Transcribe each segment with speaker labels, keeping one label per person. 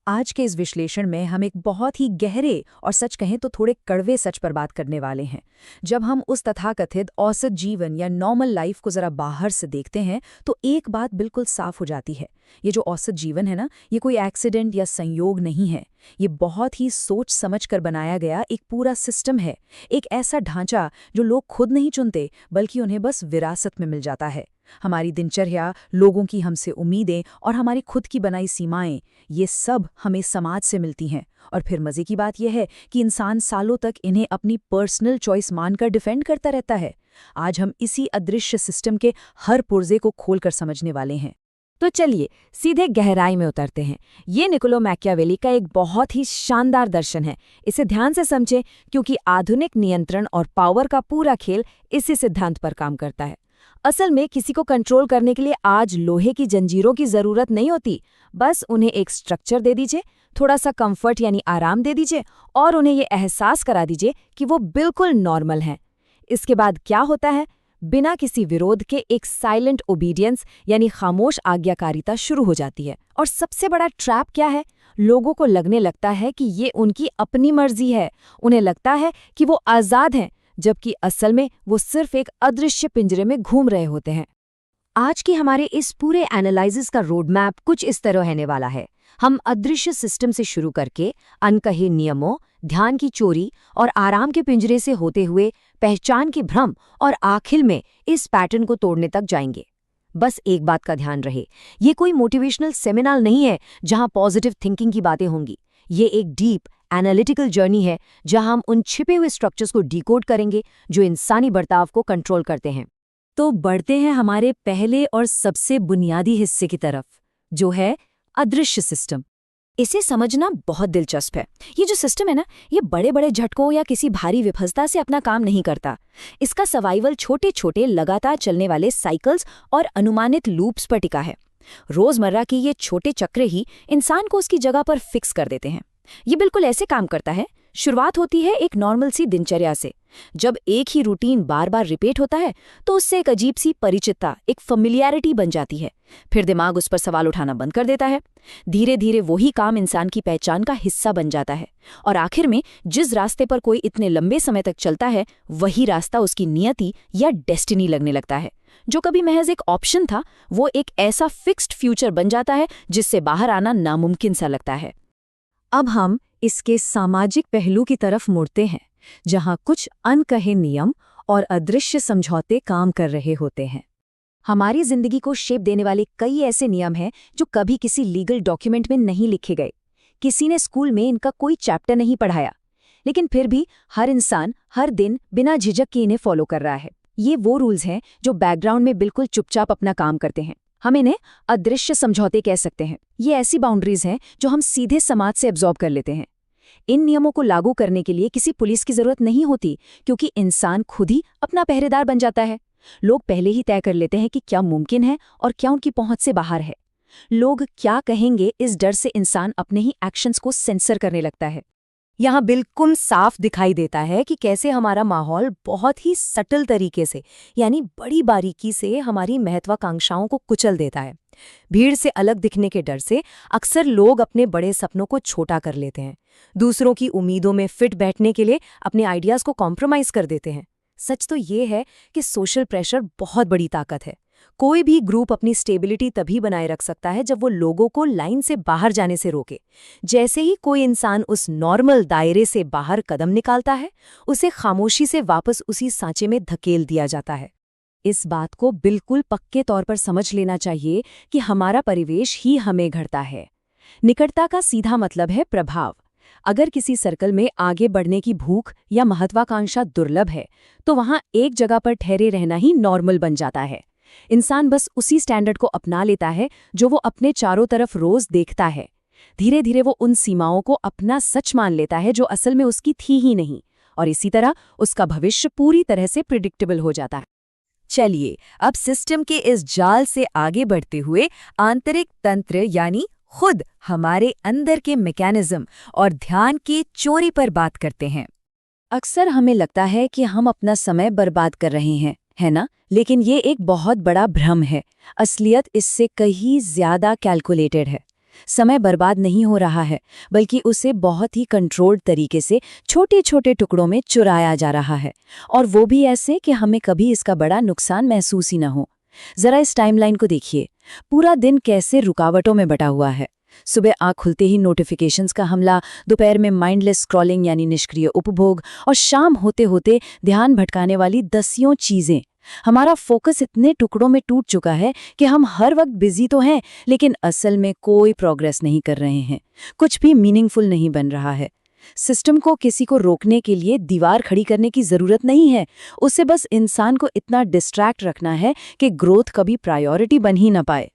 Speaker 1: आज के इस विश्लेषण में हम एक बहुत ही गहरे और सच कहें तो थोड़े कड़वे सच पर बात करने वाले हैं। जब हम उस तथाकथित औसत जीवन या नॉर्मल लाइफ को जरा बाहर से देखते हैं तो एक बात बिल्कुल साफ हो जाती है। ये जो औसत जीवन है ना, ये कोई एक्सीडेंट या संयोग नहीं है। ये बहुत ही सोच समझ कर बनाया गया एक पूरा सिस्टम है। एक ऐसा ढांचा जो लोग खुद नहीं चुनते बल्कि उन्हें बस विरासत में मिल जाता है। हमारी दिनचर्या, लोगों की हमसे उम्मीदें और हमारी खुद की बनाई सीमाएं, ये सब हमें समाज से मिलती हैं। और फिर मज़े की बात यह है कि इंसान सालों तक इन्हें अपनी पर्सनल चॉइस मानकर डिफेंड करता रहता है। आज हम इसी अदृश्य सिस्टम के हर पुर्जे को खोलकर समझने वाले हैं।
Speaker 2: तो चलिए सीधे गहराई में उतरते हैं। ये निकोलो मैकियावेली का एक बहुत ही शानदार दर्शन है। इसे ध्यान से समझें क्योंकि आधुनिक नियंत्रण और पावर का पूरा खेल इसी सिद्धांत पर काम करता है। असल में किसी को कंट्रोल करने के लिए आज लोहे की जंजीरों की जरूरत नहीं होती। बस उन्हें एक स्ट्रक्चर दे दीजिए, थोड़ा सा कंफर्ट यानी आराम दे दीजिए और उन्हें ये एहसास करा दीजिए कि वो बिल्कुल नॉर्मल हैं। इसके बाद क्या होता है? बिना किसी विरोध के एक साइलेंट ओबीडियंस यानी खामोश आज्ञाकारिता शुरू हो जाती है। और सबसे बड़ा ट्रैप क्या है? लोगों को लगने लगता है कि ये उनकी अपनी मर्जी है। उन्हें लगता है कि वो आज़ाद हैं, जबकि असल में वो सिर्फ एक अदृश्य पिंजरे में घूम रहे होते हैं। आज के हमारे इस पूरे एनालिसिस का रोड मैप कुछ इस तरह रहने वाला है। हम अदृश्य सिस्टम से शुरू करके अनकहे नियमों, ध्यान की चोरी और आराम के पिंजरे से होते हुए पहचान के भ्रम और आखिर में इस पैटर्न को तोड़ने तक जाएंगे। बस एक बात का ध्यान रहे, ये कोई मोटिवेशनल सेमिनार नहीं है जहां पॉजिटिव थिंकिंग की बातें होंगी। ये एक डीप एनालिटिकल जर्नी है जहां हम उन छिपे हुए स्ट्रक्चर्स को डिकोड करेंगे जो इंसानी बर्ताव को कंट्रोल करते हैं।
Speaker 1: तो बढ़ते हैं हमारे पहले और सबसे बुनियादी हिस्से की तरफ, जो है अदृश्य सिस्टम।
Speaker 2: इसे समझना बहुत दिलचस्प है। ये जो सिस्टम है ना, ये बड़े बड़े झटकों या किसी भारी विफलता से अपना काम नहीं करता। इसका सर्वाइवल छोटे छोटे लगातार चलने वाले साइकिल्स और अनुमानित लूप्स पर टिका है। रोजमर्रा के ये छोटे चक्र ही इंसान को उसकी जगह पर फिक्स कर देते हैं। ये बिल्कुल ऐसे काम करता है। शुरुआत होती है एक नॉर्मल सी दिनचर्या से। जब एक ही रूटीन बार बार रिपीट होता है तो उससे एक अजीब सी परिचितता, एक फेमिलियरिटी बन जाती है। फिर दिमाग उस पर सवाल उठाना बंद कर देता है। धीरे धीरे वही काम इंसान की पहचान का हिस्सा बन जाता है और आखिर में जिस रास्ते पर कोई इतने लंबे समय तक चलता है, वही रास्ता उसकी नियति या डेस्टिनी लगने लगता है। जो कभी महज एक ऑप्शन था, वो एक ऐसा फिक्स्ड फ्यूचर बन जाता है जिससे बाहर आना नामुमकिन सा लगता है।
Speaker 1: अब हम इसके सामाजिक पहलू की तरफ मुड़ते हैं, जहां कुछ अनकहे नियम और अदृश्य समझौते काम कर रहे होते हैं।
Speaker 2: हमारी जिंदगी को शेप देने वाले कई ऐसे नियम हैं जो कभी किसी लीगल डॉक्यूमेंट में नहीं लिखे गए। किसी ने स्कूल में इनका कोई चैप्टर नहीं पढ़ाया, लेकिन फिर भी हर इंसान हर दिन बिना झिझक के इन्हें फॉलो कर रहा है। ये वो रूल्स हैं जो बैकग्राउंड में बिल्कुल चुपचाप अपना काम करते हैं। हम इन्हें अदृश्य समझौते कह सकते हैं। ये ऐसी बाउंड्रीज हैं जो हम सीधे समाज से एब्जॉर्ब कर लेते हैं। इन नियमों को लागू करने के लिए किसी पुलिस की जरूरत नहीं होती, क्योंकि इंसान खुद ही अपना पहरेदार बन जाता है। लोग पहले ही तय कर लेते हैं कि क्या मुमकिन है और क्या उनकी पहुंच से बाहर है। लोग क्या कहेंगे, इस डर से इंसान अपने ही एक्शंस को सेंसर करने लगता है। यहाँ बिल्कुल साफ दिखाई देता है कि कैसे हमारा माहौल बहुत ही सटल तरीके से, यानी बड़ी बारीकी से हमारी महत्वाकांक्षाओं को कुचल देता है। भीड़ से अलग दिखने के डर से अक्सर लोग अपने बड़े सपनों को छोटा कर लेते हैं। दूसरों की उम्मीदों में फिट बैठने के लिए अपने आइडियाज को कॉम्प्रोमाइज कर देते हैं। सच तो ये है कि सोशल प्रेशर बहुत बड़ी ताकत है। कोई भी ग्रुप अपनी स्टेबिलिटी तभी बनाए रख सकता है जब वो लोगों को लाइन से बाहर जाने से रोके। जैसे ही कोई इंसान उस नॉर्मल दायरे से बाहर कदम निकालता है, उसे खामोशी से वापस उसी सांचे में धकेल दिया जाता है।
Speaker 1: इस बात को बिल्कुल पक्के तौर पर समझ लेना चाहिए कि हमारा परिवेश ही हमें घड़ता है। निकटता का सीधा मतलब है प्रभाव। अगर किसी सर्कल में आगे बढ़ने की भूख या महत्वाकांक्षा दुर्लभ है, तो वहां एक जगह पर ठहरे रहना ही नॉर्मल बन जाता है। इंसान बस उसी स्टैंडर्ड को अपना लेता है जो वो अपने चारों तरफ रोज देखता है। धीरे धीरे वो उन सीमाओं को अपना सच मान लेता है जो असल में उसकी थी ही नहीं, और इसी तरह उसका भविष्य पूरी तरह से प्रिडिक्टेबल हो जाता है।
Speaker 2: चलिए अब सिस्टम के इस जाल से आगे बढ़ते हुए आंतरिक तंत्र यानी खुद हमारे अंदर के मैकेनिज्म और ध्यान की चोरी पर बात करते हैं।
Speaker 1: अक्सर हमें लगता है कि हम अपना समय बर्बाद कर रहे हैं, है ना? लेकिन ये एक बहुत बड़ा भ्रम है। असलियत इससे कहीं ज्यादा कैलकुलेटेड है।
Speaker 2: समय बर्बाद नहीं हो रहा है, बल्कि उसे बहुत ही कंट्रोल्ड तरीके से छोटे छोटे टुकड़ों में चुराया जा रहा है, और वो भी ऐसे कि हमें कभी इसका बड़ा नुकसान महसूस ही न हो। जरा इस टाइमलाइन को देखिए, पूरा दिन कैसे रुकावटों में बटा हुआ है। सुबह आँख खुलते ही नोटिफिकेशंस का हमला, दोपहर में माइंडलेस स्क्रॉलिंग यानी निष्क्रिय उपभोग, और शाम होते होते ध्यान भटकाने वाली दसियों चीजें। हमारा फोकस इतने टुकड़ों में टूट चुका है कि हम हर वक्त बिजी तो हैं, लेकिन असल में कोई प्रोग्रेस नहीं कर रहे हैं, कुछ भी मीनिंगफुल नहीं बन रहा है। सिस्टम को किसी को रोकने के लिए दीवार खड़ी करने की जरूरत नहीं है, उसे बस इंसान को इतना डिस्ट्रैक्ट रखना है कि ग्रोथ कभी प्रायोरिटी बन ही ना पाए।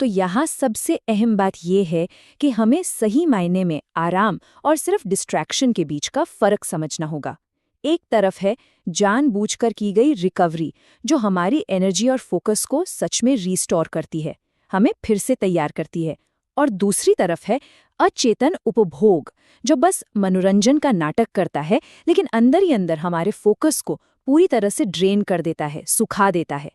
Speaker 1: तो यहाँ सबसे अहम बात यह है कि हमें सही मायने में आराम और सिर्फ डिस्ट्रैक्शन के बीच का फर्क समझना होगा। एक तरफ है जानबूझकर की गई रिकवरी, जो हमारी एनर्जी और फोकस को सच में रीस्टोर करती है, हमें फिर से तैयार करती है। और दूसरी तरफ है अचेतन उपभोग, जो बस मनोरंजन का नाटक करता है, लेकिन अंदर ही अंदर हमारे फोकस को पूरी तरह से ड्रेन कर देता है, सुखा देता है।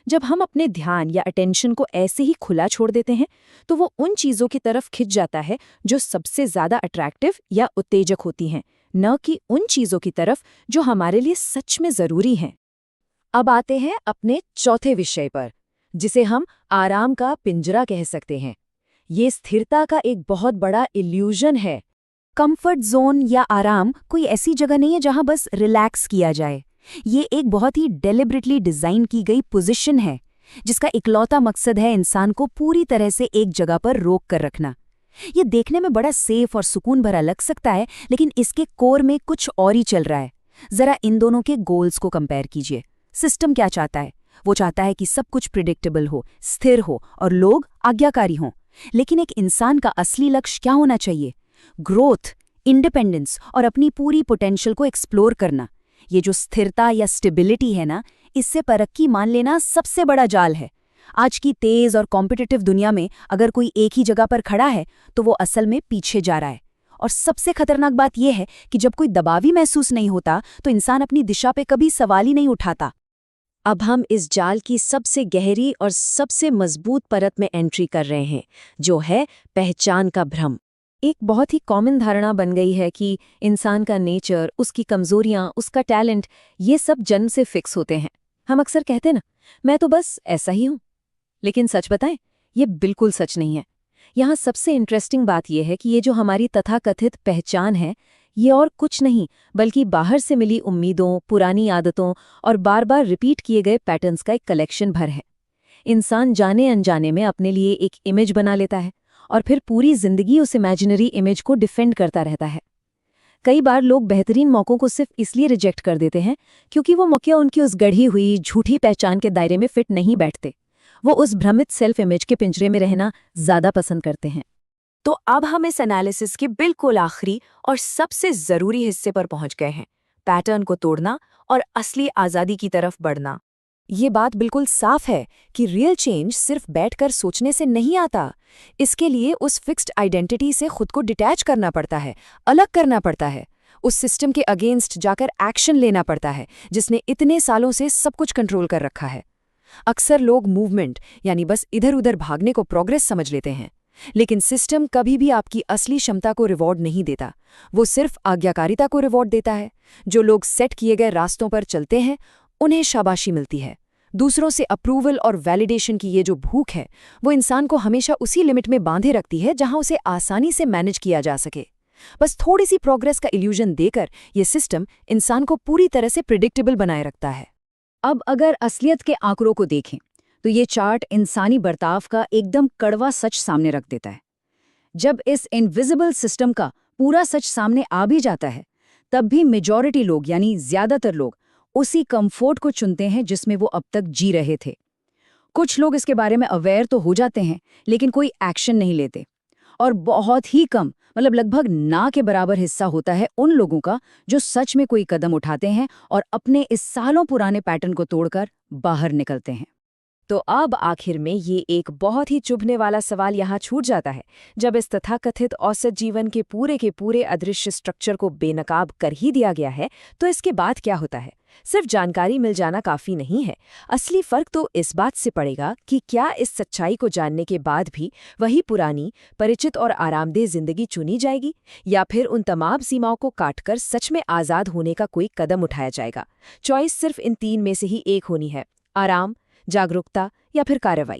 Speaker 1: जब हम अपने ध्यान या अटेंशन को ऐसे ही खुला छोड़ देते हैं, तो वो उन चीज़ों की तरफ खिंच जाता है जो सबसे ज़्यादा अट्रैक्टिव या उत्तेजक होती हैं, न कि उन चीज़ों की तरफ जो हमारे लिए सच में ज़रूरी हैं।
Speaker 2: अब आते हैं अपने चौथे विषय पर, जिसे हम आराम का पिंजरा कह सकते हैं। ये स्थिरता का एक बहुत बड़ा इल्यूजन है। कंफर्ट जोन या आराम कोई ऐसी जगह नहीं है जहां बस रिलैक्स किया जाए। ये एक बहुत ही डेलिबरेटली डिजाइन की गई पोजीशन है, जिसका इकलौता मकसद है इंसान को पूरी तरह से एक जगह पर रोक कर रखना। ये देखने में बड़ा सेफ और सुकून भरा लग सकता है, लेकिन इसके कोर में कुछ और ही चल रहा है। जरा इन दोनों के गोल्स को कंपेयर कीजिए। सिस्टम क्या चाहता है? वो चाहता है कि सब कुछ प्रिडिक्टेबल हो, स्थिर हो और लोग आज्ञाकारी हों। लेकिन एक इंसान का असली लक्ष्य क्या होना चाहिए? ग्रोथ, इंडिपेंडेंस और अपनी पूरी पोटेंशियल को एक्सप्लोर करना। ये जो स्थिरता या स्टेबिलिटी है ना, इससे तरक्की मान लेना सबसे बड़ा जाल है। आज की तेज और कॉम्पिटिटिव दुनिया में अगर कोई एक ही जगह पर खड़ा है, तो वो असल में पीछे जा रहा है। और सबसे खतरनाक बात यह है कि जब कोई दबाव ही महसूस नहीं होता, तो इंसान अपनी दिशा पे कभी सवाल ही नहीं उठाता। अब हम इस जाल की सबसे गहरी और सबसे मजबूत परत में एंट्री कर रहे हैं, जो है पहचान का भ्रम। एक बहुत ही कॉमन धारणा बन गई है कि इंसान का नेचर, उसकी कमजोरियां, उसका टैलेंट, ये सब जन्म से फिक्स होते हैं। हम अक्सर कहते ना, मैं तो बस ऐसा ही हूं। लेकिन सच बताएं, ये बिल्कुल सच नहीं है। यहाँ सबसे इंटरेस्टिंग बात यह है कि ये जो हमारी तथाकथित पहचान है, ये और कुछ नहीं बल्कि बाहर से मिली उम्मीदों, पुरानी आदतों और बार बार रिपीट किए गए पैटर्न्स का एक कलेक्शन भर है। इंसान जाने अनजाने में अपने लिए एक इमेज बना लेता है और फिर पूरी जिंदगी उस इमेजिनरी इमेज को डिफेंड करता रहता है। कई बार लोग बेहतरीन मौक़ों को सिर्फ इसलिए रिजेक्ट कर देते हैं क्योंकि वो मौके उनकी उस गढ़ी हुई झूठी पहचान के दायरे में फिट नहीं बैठते। वो उस भ्रमित सेल्फ इमेज के पिंजरे में रहना ज़्यादा पसंद करते हैं। तो अब हम इस एनालिसिस के बिल्कुल आखिरी और सबसे ज़रूरी हिस्से पर पहुंच गए हैं, पैटर्न को तोड़ना और असली आज़ादी की तरफ बढ़ना। ये बात बिल्कुल साफ है कि रियल चेंज सिर्फ बैठकर सोचने से नहीं आता। इसके लिए उस फिक्स्ड आइडेंटिटी से खुद को डिटैच करना पड़ता है, अलग करना पड़ता है। उस सिस्टम के अगेंस्ट जाकर एक्शन लेना पड़ता है जिसने इतने सालों से सब कुछ कंट्रोल कर रखा है। अक्सर लोग मूवमेंट यानी बस इधर उधर भागने को प्रोग्रेस समझ लेते हैं, लेकिन सिस्टम कभी भी आपकी असली क्षमता को रिवॉर्ड नहीं देता। वो सिर्फ आज्ञाकारिता को रिवॉर्ड देता है। जो लोग सेट किए गए रास्तों पर चलते हैं, उन्हें शाबाशी मिलती है। दूसरों से अप्रूवल और वैलिडेशन की ये जो भूख है, वो इंसान को हमेशा उसी लिमिट में बांधे रखती है जहां उसे आसानी से मैनेज किया जा सके। बस थोड़ी सी प्रोग्रेस का इल्यूजन देकर ये सिस्टम इंसान को पूरी तरह से प्रिडिक्टेबल बनाए रखता है। अब अगर असलियत के आंकड़ों को देखें, तो ये चार्ट इंसानी बर्ताव का एकदम कड़वा सच सामने रख देता है। जब इस इनविजिबल सिस्टम का पूरा सच सामने आ भी जाता है, तब भी मेजॉरिटी लोग यानी ज्यादातर लोग उसी कंफर्ट को चुनते हैं जिसमें वो अब तक जी रहे थे। कुछ लोग इसके बारे में अवेयर तो हो जाते हैं, लेकिन कोई एक्शन नहीं लेते। और बहुत ही कम, मतलब लगभग ना के बराबर हिस्सा होता है उन लोगों का जो सच में कोई कदम उठाते हैं और अपने इस सालों पुराने पैटर्न को तोड़कर बाहर निकलते हैं। तो अब आखिर में ये एक बहुत ही चुभने वाला सवाल यहाँ छूट जाता है। जब इस तथाकथित औसत जीवन के पूरे अदृश्य स्ट्रक्चर को बेनकाब कर ही दिया गया है, तो इसके बाद क्या होता है? सिर्फ जानकारी मिल जाना काफी नहीं है। असली फर्क तो इस बात से पड़ेगा कि क्या इस सच्चाई को जानने के बाद भी वही पुरानी, परिचित और आरामदेह जिंदगी चुनी जाएगी, या फिर उन तमाम सीमाओं को काटकर सच में आजाद होने का कोई कदम उठाया जाएगा। चॉइस सिर्फ इन तीन में से ही एक होनी है: आराम, जागरूकता या फिर कार्रवाई।